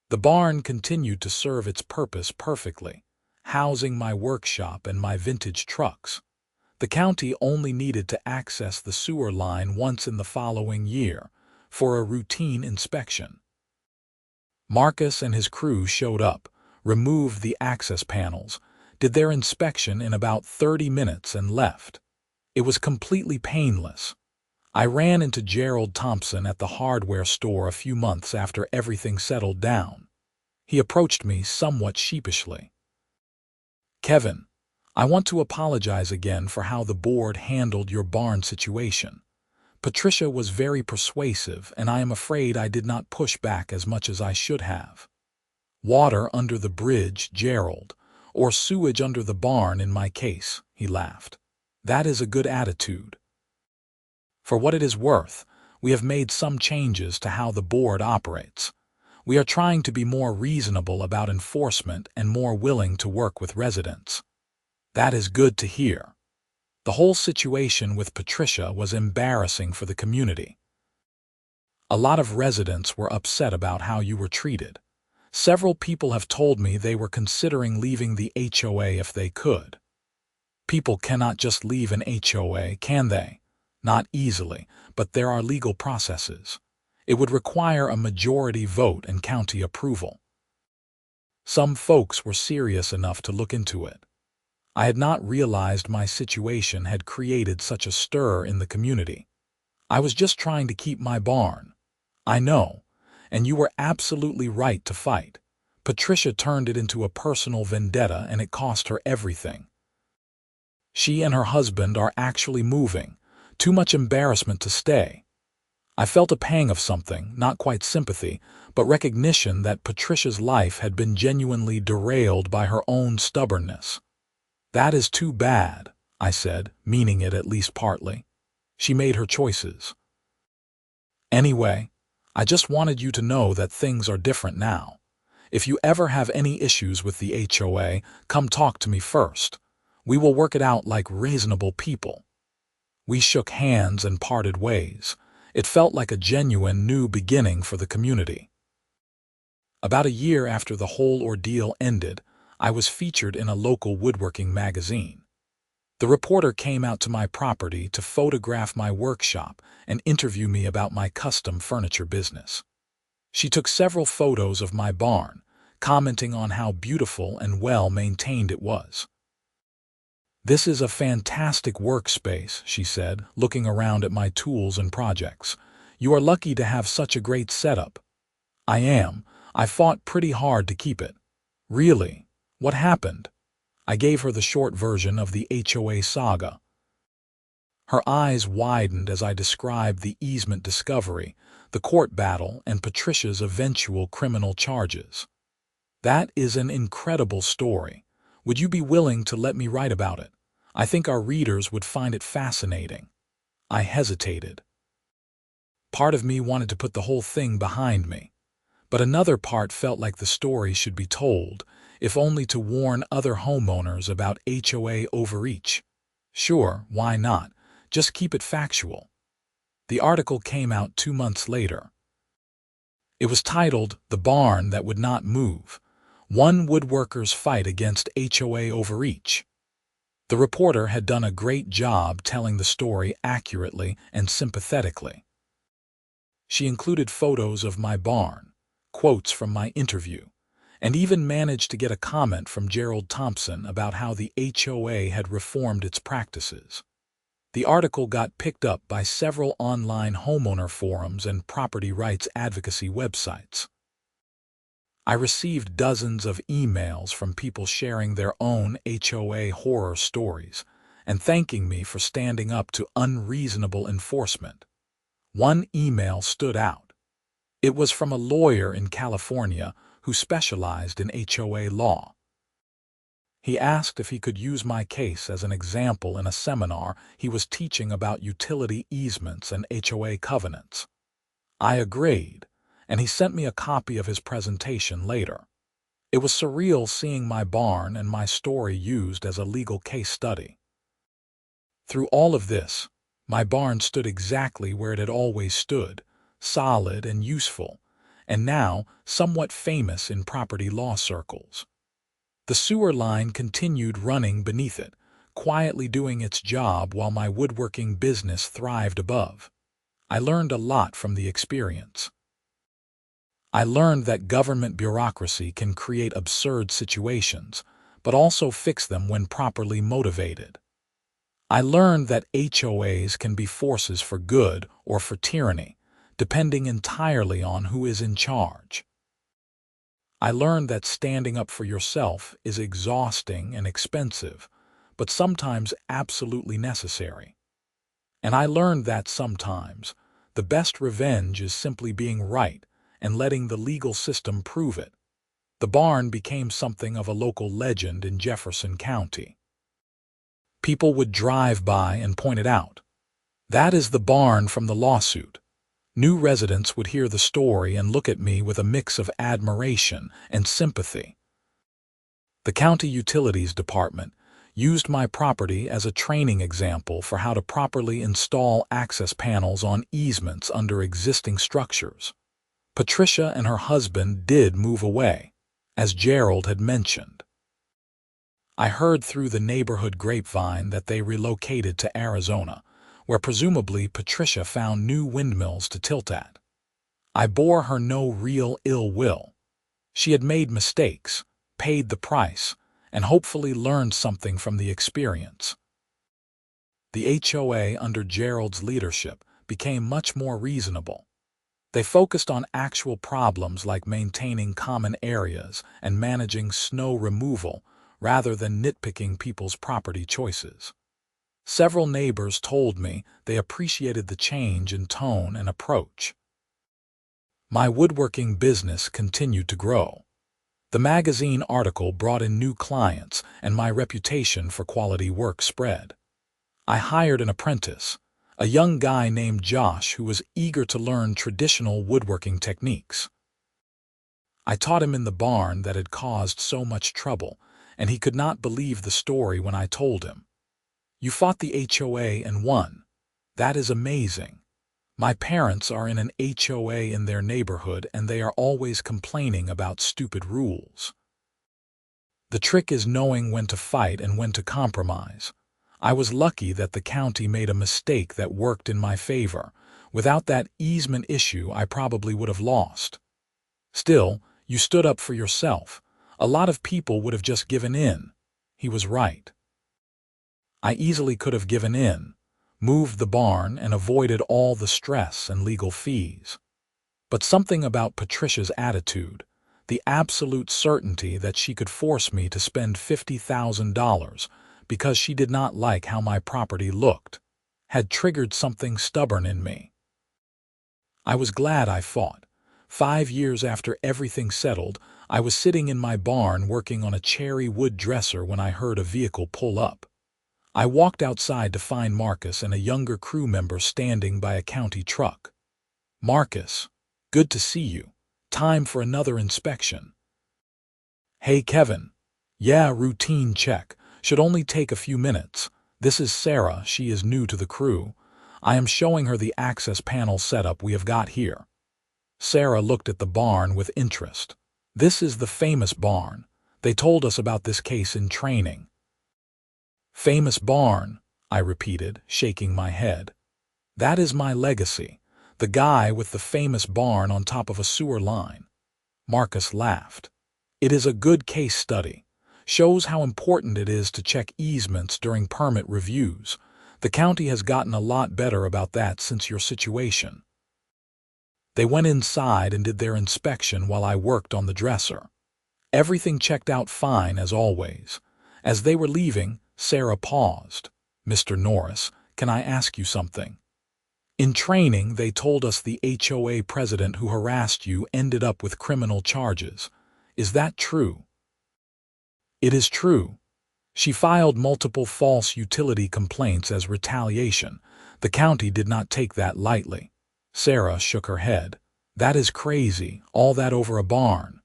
The barn continued to serve its purpose perfectly, housing my workshop and my vintage trucks. The county only needed to access the sewer line once in the following year for a routine inspection. Marcus and his crew showed up, removed the access panels, did their inspection in about 30 minutes and left. It was completely painless. I ran into Gerald Thompson at the hardware store a few months after everything settled down. He approached me somewhat sheepishly. "Kevin, I want to apologize again for how the board handled your barn situation. Patricia was very persuasive, and I am afraid I did not push back as much as I should have. Water under the bridge, Gerald, or sewage under the barn in my case," he laughed. "That is a good attitude. For what it is worth, we have made some changes to how the board operates. We are trying to be more reasonable about enforcement and more willing to work with residents." That is good to hear. The whole situation with Patricia was embarrassing for the community. A lot of residents were upset about how you were treated. Several people have told me they were considering leaving the HOA if they could. People cannot just leave an HOA, can they? Not easily, but there are legal processes. It would require a majority vote and county approval. Some folks were serious enough to look into it. I had not realized my situation had created such a stir in the community. I was just trying to keep my barn. I know, and you were absolutely right to fight. Patricia turned it into a personal vendetta and it cost her everything. She and her husband are actually moving. Too much embarrassment to stay. I felt a pang of something, not quite sympathy, but recognition that Patricia's life had been genuinely derailed by her own stubbornness. "That is too bad," I said, meaning it at least partly. She made her choices. Anyway, I just wanted you to know that things are different now. If you ever have any issues with the HOA, come talk to me first. We will work it out like reasonable people." We shook hands and parted ways. It felt like a genuine new beginning for the community. About a year after the whole ordeal ended, I was featured in a local woodworking magazine. The reporter came out to my property to photograph my workshop and interview me about my custom furniture business. She took several photos of my barn, commenting on how beautiful and well maintained it was. "This is a fantastic workspace," she said, looking around at my tools and projects. "You are lucky to have such a great setup." "I am. I fought pretty hard to keep it." "Really? What happened?" I gave her the short version of the HOA saga. Her eyes widened as I described the easement discovery, the court battle, and Patricia's eventual criminal charges. "That is an incredible story. Would you be willing to let me write about it? I think our readers would find it fascinating." I hesitated. Part of me wanted to put the whole thing behind me, but another part felt like the story should be told, if only to warn other homeowners about HOA overreach. Sure, why not? Just keep it factual. The article came out 2 months later. It was titled "The Barn That Would Not Move: One Woodworker's Fight Against HOA Overreach." The reporter had done a great job telling the story accurately and sympathetically. She included photos of my barn, quotes from my interview, and even managed to get a comment from Gerald Thompson about how the HOA had reformed its practices. The article got picked up by several online homeowner forums and property rights advocacy websites. I received dozens of emails from people sharing their own HOA horror stories and thanking me for standing up to unreasonable enforcement. One email stood out. It was from a lawyer in California who specialized in HOA law. He asked if he could use my case as an example in a seminar he was teaching about utility easements and HOA covenants. I agreed, and he sent me a copy of his presentation later. It was surreal seeing my barn and my story used as a legal case study. Through all of this, my barn stood exactly where it had always stood, solid and useful, and now somewhat famous in property law circles. The sewer line continued running beneath it, quietly doing its job while my woodworking business thrived above. I learned a lot from the experience. I learned that government bureaucracy can create absurd situations, but also fix them when properly motivated. I learned that HOAs can be forces for good or for tyranny, depending entirely on who is in charge. I learned that standing up for yourself is exhausting and expensive, but sometimes absolutely necessary. And I learned that sometimes the best revenge is simply being right and letting the legal system prove it. The barn became something of a local legend in Jefferson County. People would drive by and point it out. "That is the barn from the lawsuit." New residents would hear the story and look at me with a mix of admiration and sympathy. The county utilities department used my property as a training example for how to properly install access panels on easements under existing structures. Patricia and her husband did move away, as Gerald had mentioned. I heard through the neighborhood grapevine that they relocated to Arizona, where presumably Patricia found new windmills to tilt at. I bore her no real ill will. She had made mistakes, paid the price, and hopefully learned something from the experience. The HOA under Gerald's leadership became much more reasonable. They focused on actual problems like maintaining common areas and managing snow removal rather than nitpicking people's property choices. Several neighbors told me they appreciated the change in tone and approach. My woodworking business continued to grow. The magazine article brought in new clients, and my reputation for quality work spread. I hired an apprentice, a young guy named Josh who was eager to learn traditional woodworking techniques. I taught him in the barn that had caused so much trouble, and he could not believe the story when I told him. "You fought the HOA and won. That is amazing. My parents are in an HOA in their neighborhood and they are always complaining about stupid rules. The trick is knowing when to fight and when to compromise. I was lucky that the county made a mistake that worked in my favor. Without that easement issue, I probably would have lost. Still, you stood up for yourself. A lot of people would have just given in." He was right. I easily could have given in, moved the barn, and avoided all the stress and legal fees. But something about Patricia's attitude, the absolute certainty that she could force me to spend $50,000 because she did not like how my property looked, had triggered something stubborn in me. I was glad I fought. 5 years after everything settled, I was sitting in my barn working on a cherry wood dresser when I heard a vehicle pull up. I walked outside to find Marcus and a younger crew member standing by a county truck. "Marcus, good to see you. Time for another inspection." "Hey, Kevin." "Yeah, routine check. Should only take a few minutes. This is Sarah. She is new to the crew. I am showing her the access panel setup we have got here." Sarah looked at the barn with interest. "This is the famous barn. They told us about this case in training." "Famous barn," I repeated, shaking my head. "That is my legacy. The guy with the famous barn on top of a sewer line." Marcus laughed. "It is a good case study. Shows how important it is to check easements during permit reviews. The county has gotten a lot better about that since your situation." They went inside and did their inspection while I worked on the dresser. Everything checked out fine as always. As they were leaving, Sarah paused. "Mr. Norris, can I ask you something? In training, they told us the HOA president who harassed you ended up with criminal charges. Is that true?" "It is true. She filed multiple false utility complaints as retaliation. The county did not take that lightly." Sarah shook her head. "That is crazy, all that over a barn.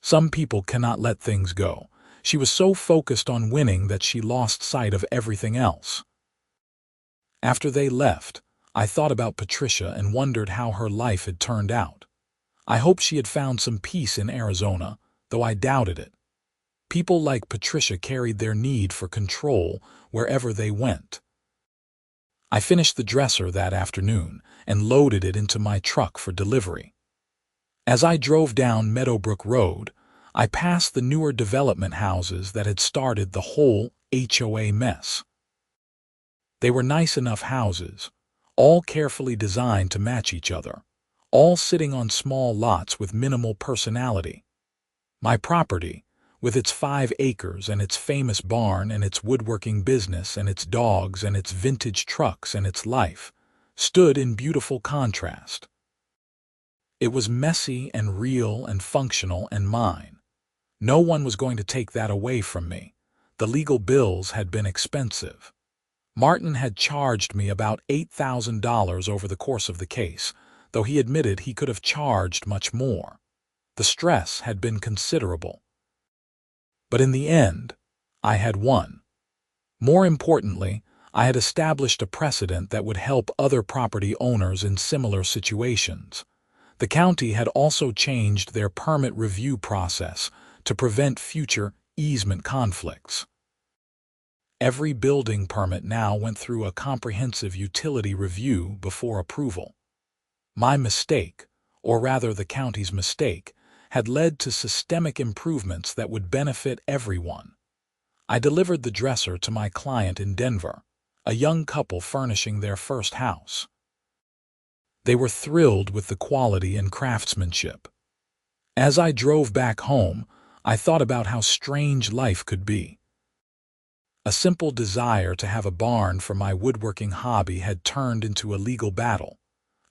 Some people cannot let things go. She was so focused on winning that she lost sight of everything else." After they left, I thought about Patricia and wondered how her life had turned out. I hoped she had found some peace in Arizona, though I doubted it. People like Patricia carried their need for control wherever they went. I finished the dresser that afternoon and loaded it into my truck for delivery. As I drove down Meadowbrook Road, I passed the newer development houses that had started the whole HOA mess. They were nice enough houses, all carefully designed to match each other, all sitting on small lots with minimal personality. My property, with its 5 acres and its famous barn and its woodworking business and its dogs and its vintage trucks and its life, stood in beautiful contrast. It was messy and real and functional and mine. No one was going to take that away from me. The legal bills had been expensive. Martin had charged me about $8,000 over the course of the case, though he admitted he could have charged much more. The stress had been considerable. But in the end, I had won. More importantly, I had established a precedent that would help other property owners in similar situations. The county had also changed their permit review process to prevent future easement conflicts. Every building permit now went through a comprehensive utility review before approval. My mistake, or rather the county's mistake, had led to systemic improvements that would benefit everyone. I delivered the dresser to my client in Denver, a young couple furnishing their first house. They were thrilled with the quality and craftsmanship. As I drove back home, I thought about how strange life could be. A simple desire to have a barn for my woodworking hobby had turned into a legal battle,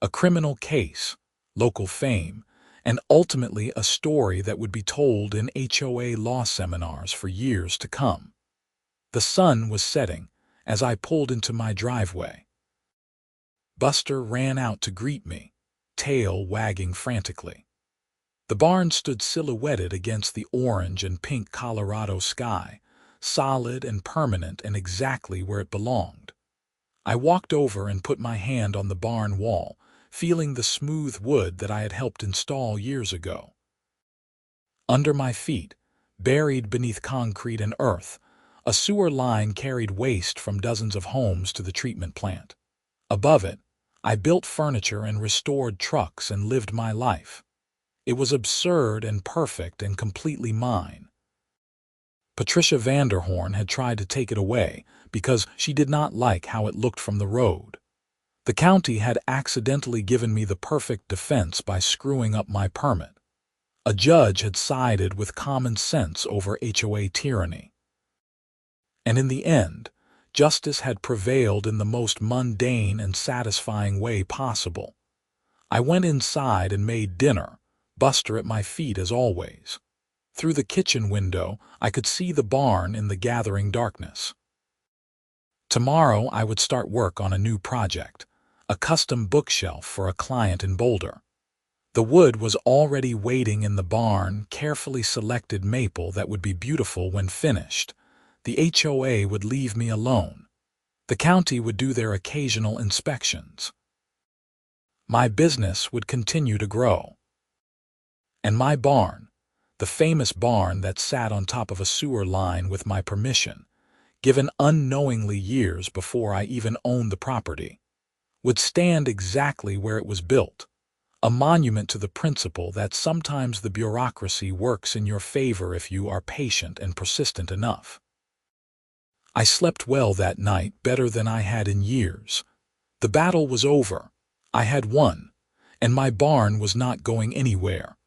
a criminal case, local fame, and ultimately a story that would be told in HOA law seminars for years to come. The sun was setting as I pulled into my driveway. Buster ran out to greet me, tail wagging frantically. The barn stood silhouetted against the orange and pink Colorado sky, solid and permanent and exactly where it belonged. I walked over and put my hand on the barn wall, feeling the smooth wood that I had helped install years ago. Under my feet, buried beneath concrete and earth, a sewer line carried waste from dozens of homes to the treatment plant. Above it, I built furniture and restored trucks and lived my life. It was absurd and perfect and completely mine. Patricia Vanderhorn had tried to take it away because she did not like how it looked from the road. The county had accidentally given me the perfect defense by screwing up my permit. A judge had sided with common sense over HOA tyranny. And in the end, justice had prevailed in the most mundane and satisfying way possible. I went inside and made dinner, Buster at my feet as always. Through the kitchen window, I could see the barn in the gathering darkness. Tomorrow I would start work on a new project, a custom bookshelf for a client in Boulder. The wood was already waiting in the barn, carefully selected maple that would be beautiful when finished. The HOA would leave me alone. The county would do their occasional inspections. My business would continue to grow. And my barn, the famous barn that sat on top of a sewer line with my permission, given unknowingly years before I even owned the property, would stand exactly where it was built, a monument to the principle that sometimes the bureaucracy works in your favor if you are patient and persistent enough. I slept well that night, better than I had in years. The battle was over. I had won, and my barn was not going anywhere.